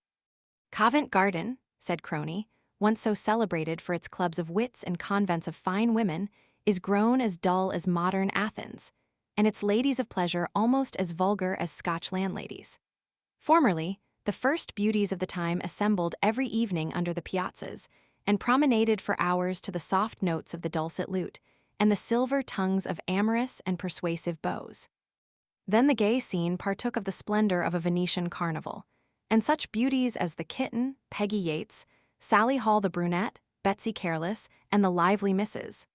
"Covent Garden," said Crony, once so celebrated for its clubs of wits and convents of fine women, "is grown as dull as modern Athens, and its ladies of pleasure almost as vulgar as Scotch landladies. Formerly, the first beauties of the time assembled every evening under the piazzas, and promenaded for hours to the soft notes of the dulcet lute, and the silver tongues of amorous and persuasive beaux. Then the gay scene partook of the splendor of a Venetian carnival, and such beauties as the kitten, Peggy Yates, Sally Hall the brunette, Betsy Careless, and the lively Mrs.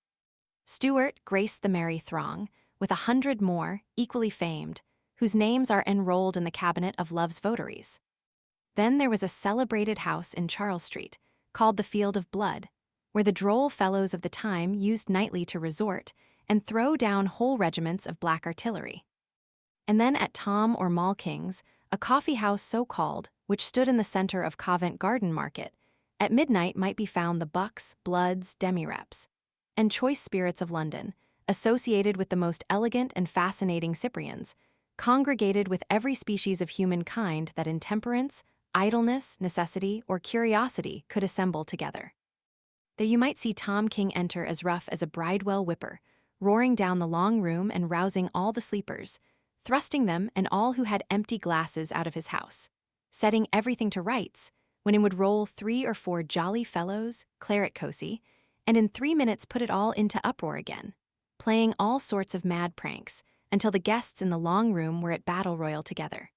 Stewart graced the merry throng, with 100 more, equally famed, whose names are enrolled in the cabinet of love's votaries. Then there was a celebrated house in Charles Street, called the Field of Blood, where the droll fellows of the time used nightly to resort and throw down whole regiments of black artillery. And then at Tom or Mall King's, a coffee house so called, which stood in the center of Covent Garden Market, at midnight might be found the Bucks, Bloods, Demi-Reps, and choice spirits of London, associated with the most elegant and fascinating Cyprians, congregated with every species of humankind that intemperance, idleness, necessity, or curiosity could assemble together. There you might see Tom King enter as rough as a Bridewell whipper, roaring down the long room and rousing all the sleepers, thrusting them and all who had empty glasses out of his house, setting everything to rights, when in would roll 3 or 4 jolly fellows, claret cosy, and in 3 minutes put it all into uproar again, playing all sorts of mad pranks, until the guests in the long room were at battle royal together.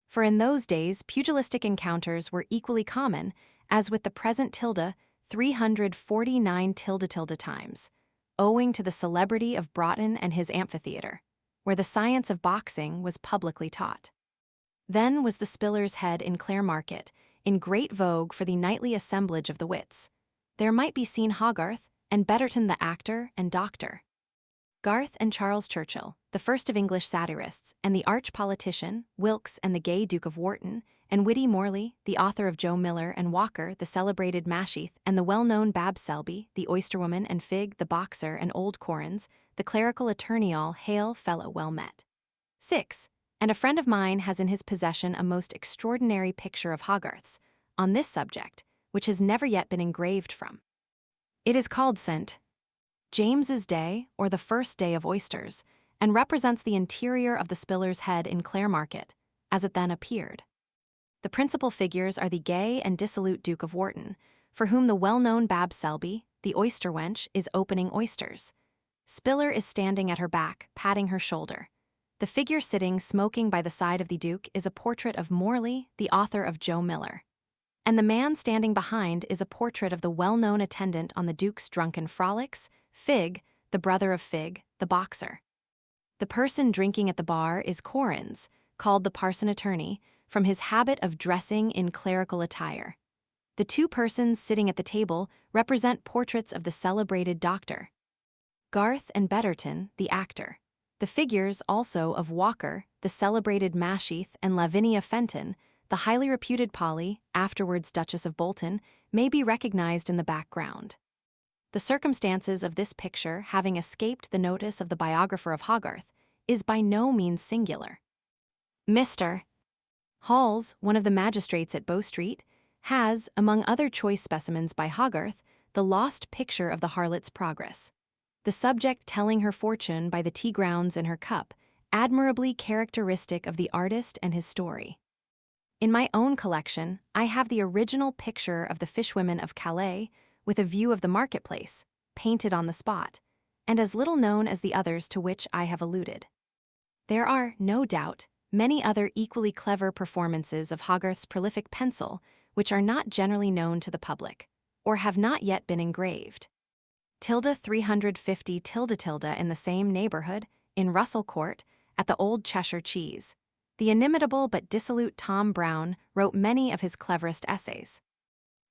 For in those days pugilistic encounters were equally common as with the present 349 times, owing to the celebrity of Broughton and his amphitheater, where the science of boxing was publicly taught. Then was the Spiller's Head in Clare Market, in great vogue for the nightly assemblage of the wits. There might be seen Hogarth, and Betterton the actor and doctor, Garth and Charles Churchill, the first of English satirists, and the arch politician, Wilkes and the gay Duke of Wharton, and witty Morley, the author of Joe Miller, and Walker, the celebrated Masheth, and the well-known Babs Selby, the oysterwoman, and Fig, the boxer, and Old Corrins, the clerical attorney, all hail fellow well met. 6. And a friend of mine has in his possession a most extraordinary picture of Hogarth's, on this subject, which has never yet been engraved from. It is called St. James's Day, or the First Day of Oysters, and represents the interior of the Spiller's Head in Clare Market, as it then appeared. The principal figures are the gay and dissolute Duke of Wharton, for whom the well-known Babs Selby, the oyster wench, is opening oysters. Spiller is standing at her back, patting her shoulder. The figure sitting smoking by the side of the Duke is a portrait of Morley, the author of Joe Miller. And the man standing behind is a portrait of the well-known attendant on the Duke's drunken frolics, Fig, the brother of Fig, the boxer. The person drinking at the bar is Corrins, called the parson attorney, from his habit of dressing in clerical attire. The two persons sitting at the table represent portraits of the celebrated doctor Garth and Betterton, the actor. The figures also of Walker, the celebrated Masheth, and Lavinia Fenton, the highly reputed Polly, afterwards Duchess of Bolton, may be recognized in the background. The circumstances of this picture having escaped the notice of the biographer of Hogarth is by no means singular. Mr. Halls, one of the magistrates at Bow Street, has, among other choice specimens by Hogarth, the lost picture of the harlot's progress. The subject telling her fortune by the tea grounds in her cup, admirably characteristic of the artist and his story. In my own collection, I have the original picture of the fishwomen of Calais, with a view of the marketplace, painted on the spot, and as little known as the others to which I have alluded. There are, no doubt, many other equally clever performances of Hogarth's prolific pencil which are not generally known to the public, or have not yet been engraved. 350 in the same neighborhood, in Russell Court, at the Old Cheshire Cheese. The inimitable but dissolute Tom Brown wrote many of his cleverest essays.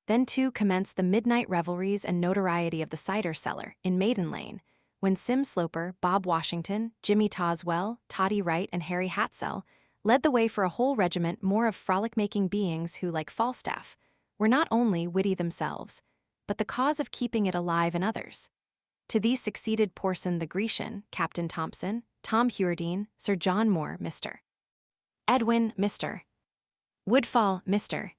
Then too commenced the midnight revelries and notoriety of the cider cellar in Maiden Lane, when Sim Sloper, Bob Washington, Jimmy Toswell, Toddy Wright, and Harry Hatsell led the way for a whole regiment more of frolic-making beings who, like Falstaff, were not only witty themselves, but the cause of keeping it alive in others. To these succeeded Porson the Grecian, Captain Thompson, Tom Hewerdine, Sir John Moore, Mr. Edwin, Mr. Woodfall, Mr.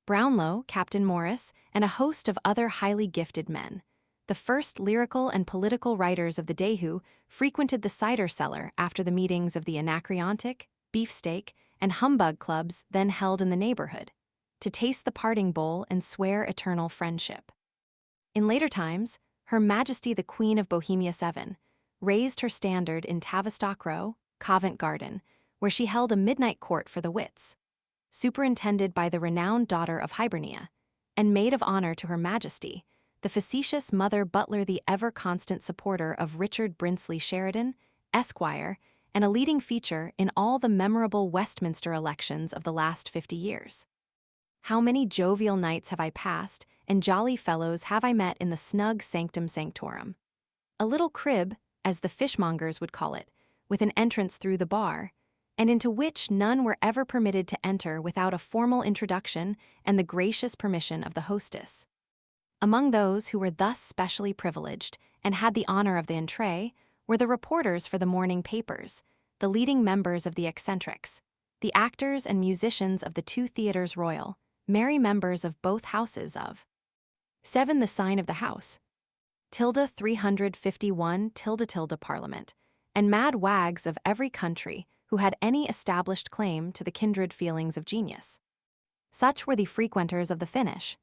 Brownlow, Captain Morris, and a host of other highly gifted men, the first lyrical and political writers of the day who frequented the cider cellar after the meetings of the Anacreontic, Beefsteak, and Humbug clubs then held in the neighborhood, to taste the parting bowl and swear eternal friendship. In later times, Her Majesty the Queen of Bohemia VII raised her standard in Tavistock Row, Covent Garden, where she held a midnight court for the wits, superintended by the renowned daughter of Hibernia, and maid of honor to Her Majesty, the facetious Mother Butler, the ever-constant supporter of Richard Brinsley Sheridan, Esquire, and a leading feature in all the memorable Westminster elections of the last 50 years. How many jovial nights have I passed, and jolly fellows have I met in the snug sanctum sanctorum. A little crib, as the fishmongers would call it, with an entrance through the bar, and into which none were ever permitted to enter without a formal introduction and the gracious permission of the hostess. Among those who were thus specially privileged and had the honor of the entrée were the reporters for the morning papers, the leading members of the eccentrics, the actors and musicians of the two theatres royal, merry members of both houses of 7 the sign of the house, 351 Parliament, and mad wags of every country who had any established claim to the kindred feelings of genius. Such were the frequenters of the finish.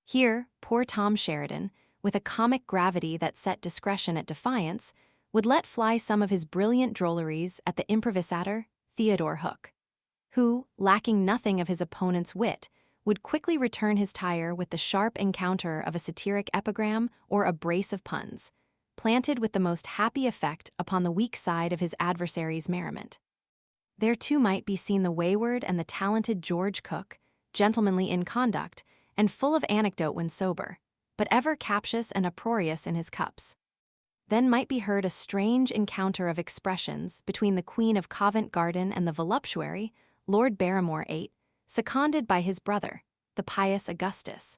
Here, poor Tom Sheridan, with a comic gravity that set discretion at defiance, would let fly some of his brilliant drolleries at the improvisator, Theodore Hook, who, lacking nothing of his opponent's wit, would quickly return his tire with the sharp encounter of a satiric epigram or a brace of puns, planted with the most happy effect upon the weak side of his adversary's merriment. There too might be seen the wayward and the talented George Cook, gentlemanly in conduct, and full of anecdote when sober, but ever captious and uproarious in his cups. Then might be heard a strange encounter of expressions between the Queen of Covent Garden and the voluptuary, Lord Barrymore 8, seconded by his brother, the pious Augustus.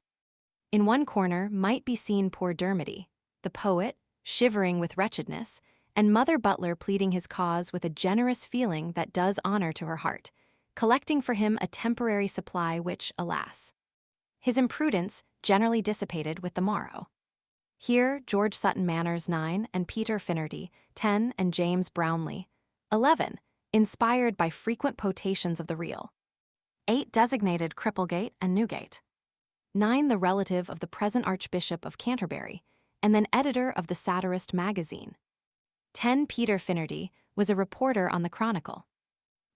In one corner might be seen poor Dermody, the poet, shivering with wretchedness, and Mother Butler pleading his cause with a generous feeling that does honor to her heart, collecting for him a temporary supply which, alas, his imprudence generally dissipated with the morrow. Here George Sutton Manners 9 and Peter Finnerty 10 and James Brownlee 11, inspired by frequent potations of the real. 8 designated Cripplegate and Newgate. 9 the relative of the present Archbishop of Canterbury, and then editor of the Satirist magazine. 10 Peter Finnerty was a reporter on the Chronicle.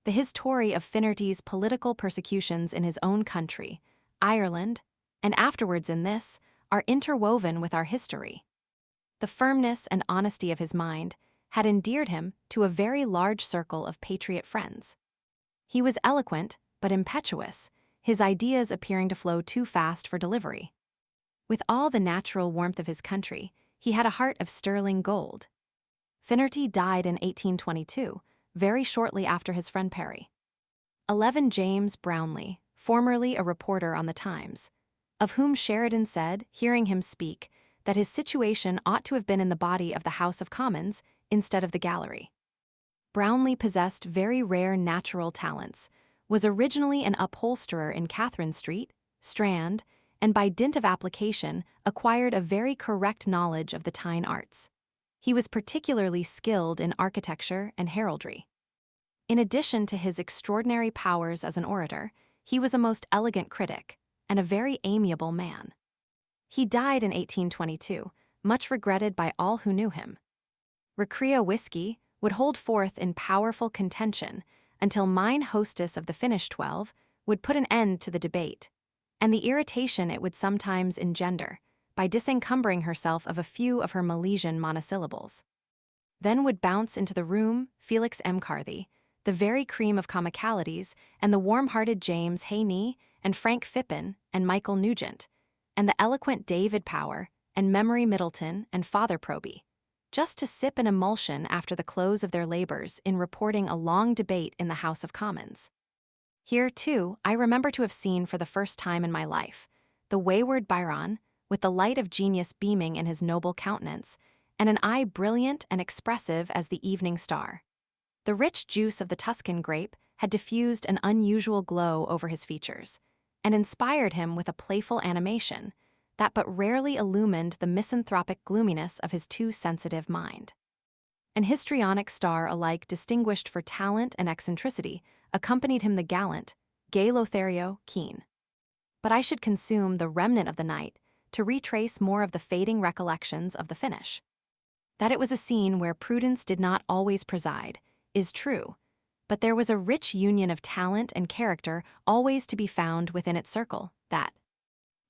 The history of Finnerty's political persecutions in his own country, Ireland, and afterwards in this, are interwoven with our history. The firmness and honesty of his mind had endeared him to a very large circle of patriot friends. He was eloquent, but impetuous, his ideas appearing to flow too fast for delivery. With all the natural warmth of his country, he had a heart of sterling gold. Finnerty died in 1822, very shortly after his friend Perry. 11 James Brownlee, formerly a reporter on the Times, of whom Sheridan said, hearing him speak, that his situation ought to have been in the body of the House of Commons instead of the gallery. Brownlee possessed very rare natural talents, was originally an upholsterer in Catherine Street, Strand, and by dint of application acquired a very correct knowledge of the Tyne arts. He was particularly skilled in architecture and heraldry. In addition to his extraordinary powers as an orator, he was a most elegant critic, and a very amiable man. He died in 1822, much regretted by all who knew him. Recrea whiskey would hold forth in powerful contention until mine hostess of the Finnish 12 would put an end to the debate, and the irritation it would sometimes engender, by disencumbering herself of a few of her Milesian monosyllables. Then would bounce into the room Felix M. Carthy, the very cream of comicalities, and the warm-hearted James Hayney, and Frank Phippen, and Michael Nugent, and the eloquent David Power, and Memory Middleton, and Father Proby, just to sip an emulsion after the close of their labors in reporting a long debate in the House of Commons. Here, too, I remember to have seen for the first time in my life the wayward Byron, with the light of genius beaming in his noble countenance, and an eye brilliant and expressive as the evening star. The rich juice of the Tuscan grape had diffused an unusual glow over his features, and inspired him with a playful animation that but rarely illumined the misanthropic gloominess of his too sensitive mind. An histrionic star alike distinguished for talent and eccentricity accompanied him, the gallant, gay Lothario Keene. But I should consume the remnant of the night to retrace more of the fading recollections of the finish. That it was a scene where prudence did not always preside is true, but there was a rich union of talent and character always to be found within its circle, that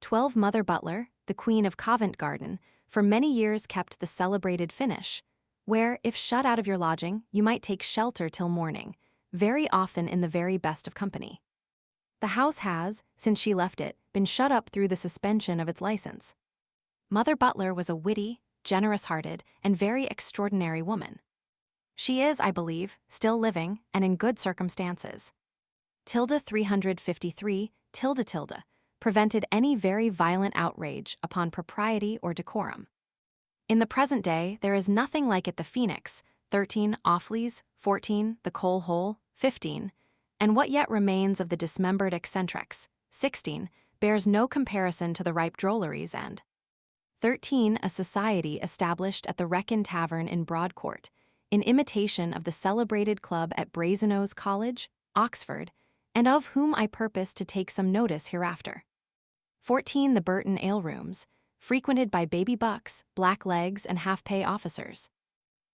12 Mother Butler, the Queen of Covent Garden, for many years kept the celebrated finish, where, if shut out of your lodging, you might take shelter till morning, very often in the very best of company. The house has, since she left it, been shut up through the suspension of its license. Mother Butler was a witty, generous-hearted, and very extraordinary woman. She is, I believe, still living and in good circumstances. 353 prevented any very violent outrage upon propriety or decorum. In the present day, there is nothing like it. The Phoenix, 13 Offleys, 14 the Coal Hole, 15, and what yet remains of the dismembered eccentrics, 16, bears no comparison to the ripe drolleries, and 13 a society established at the Wrekin Tavern in Broadcourt, in imitation of the celebrated club at Brasenose College, Oxford, and of whom I purpose to take some notice hereafter. 14 the Burton Ale Rooms, frequented by baby bucks, black legs, and half-pay officers.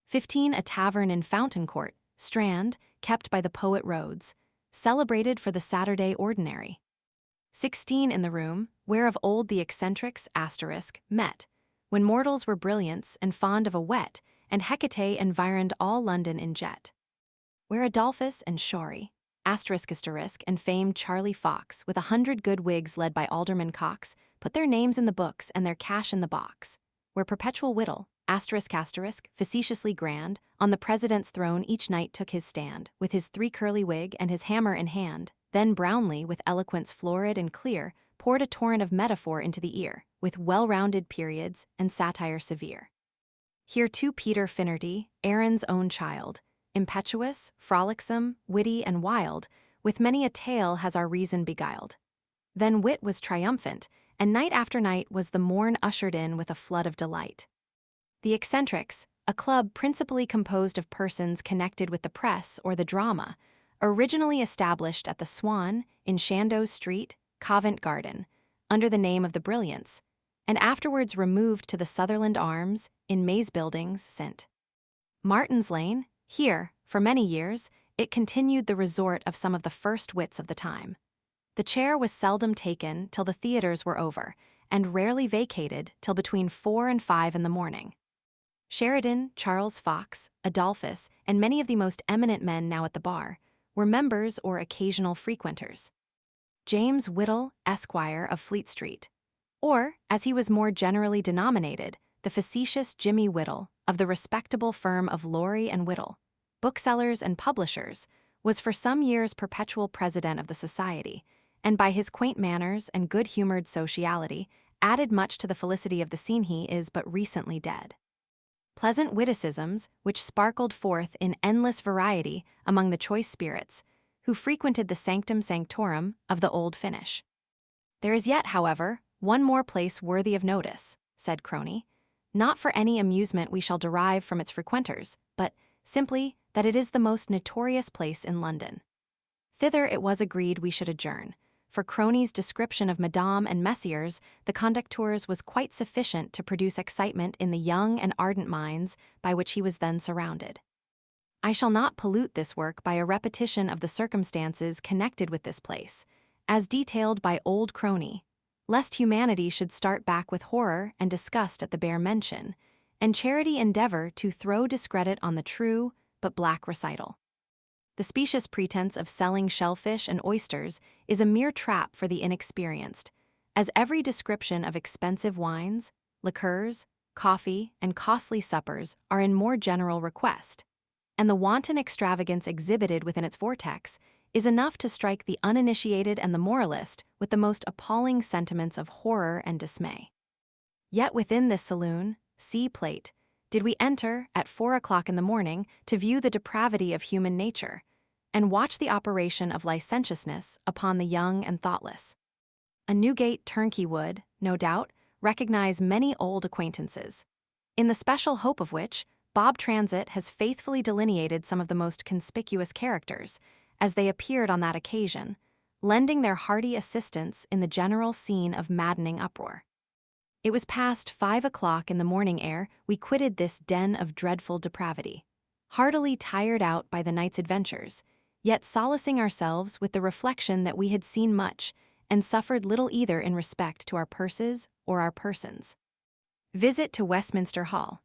15 a tavern in Fountain Court, Strand, kept by the poet Rhodes, celebrated for the Saturday ordinary. 16 in the room, where of old the eccentrics met, when mortals were brilliants and fond of a wet, and Hecate environed all London in jet. Where Adolphus and Shorey, and famed Charlie Fox, with 100 good Whigs led by Alderman Cox, put their names in the books and their cash in the box. where perpetual whittle, facetiously grand, on the president's throne each night took his stand, with his three-curly wig and his hammer in hand. Then Brownlee, with eloquence florid and clear, poured a torrent of metaphor into the ear, with well-rounded periods and satire severe. Here too Peter Finnerty, Aaron's own child, impetuous, frolicsome, witty, and wild, with many a tale has our reason beguiled. Then wit was triumphant, and night after night was the morn ushered in with a flood of delight. The Eccentrics, a club principally composed of persons connected with the press or the drama, originally established at the Swan in Chandos Street, Covent Garden, under the name of the Brilliants, and afterwards removed to the Sutherland Arms in Mays Buildings, St. Martin's Lane. Here, for many years, it continued the resort of some of the first wits of the time. The chair was seldom taken till the theaters were over, and rarely vacated till between 4 and 5 in the morning. Sheridan, Charles Fox, Adolphus, and many of the most eminent men now at the bar were members or occasional frequenters. James Whittle, Esquire, of Fleet Street, or, as he was more generally denominated, the facetious Jimmy Whittle, of the respectable firm of Laurie and Whittle, booksellers and publishers, was for some years perpetual president of the society, and by his quaint manners and good-humored sociality added much to the felicity of the scene. He is but recently dead. Pleasant witticisms, which sparkled forth in endless variety among the choice spirits, who frequented the sanctum sanctorum of the old finish. There is yet, however, one more place worthy of notice, said Crony, not for any amusement we shall derive from its frequenters, but simply that it is the most notorious place in London. Thither it was agreed we should adjourn. For Crony's description of Madame and Messieurs, the conductors was quite sufficient to produce excitement in the young and ardent minds by which he was then surrounded. I shall not pollute this work by a repetition of the circumstances connected with this place, as detailed by old Crony, lest humanity should start back with horror and disgust at the bare mention, and charity endeavor to throw discredit on the true but black recital. The specious pretense of selling shellfish and oysters is a mere trap for the inexperienced, as every description of expensive wines, liqueurs, coffee, and costly suppers are in more general request, and the wanton extravagance exhibited within its vortex is enough to strike the uninitiated and the moralist with the most appalling sentiments of horror and dismay. Yet within this saloon, see plate, did we enter at 4 o'clock in the morning to view the depravity of human nature, and watch the operation of licentiousness upon the young and thoughtless. A Newgate turnkey would, no doubt, recognize many old acquaintances, in the special hope of which Bob Transit has faithfully delineated some of the most conspicuous characters, as they appeared on that occasion, lending their hearty assistance in the general scene of maddening uproar. It was past 5 o'clock in the morning ere we quitted this den of dreadful depravity, heartily tired out by the night's adventures, yet solacing ourselves with the reflection that we had seen much and suffered little either in respect to our purses or our persons. Visit to Westminster Hall.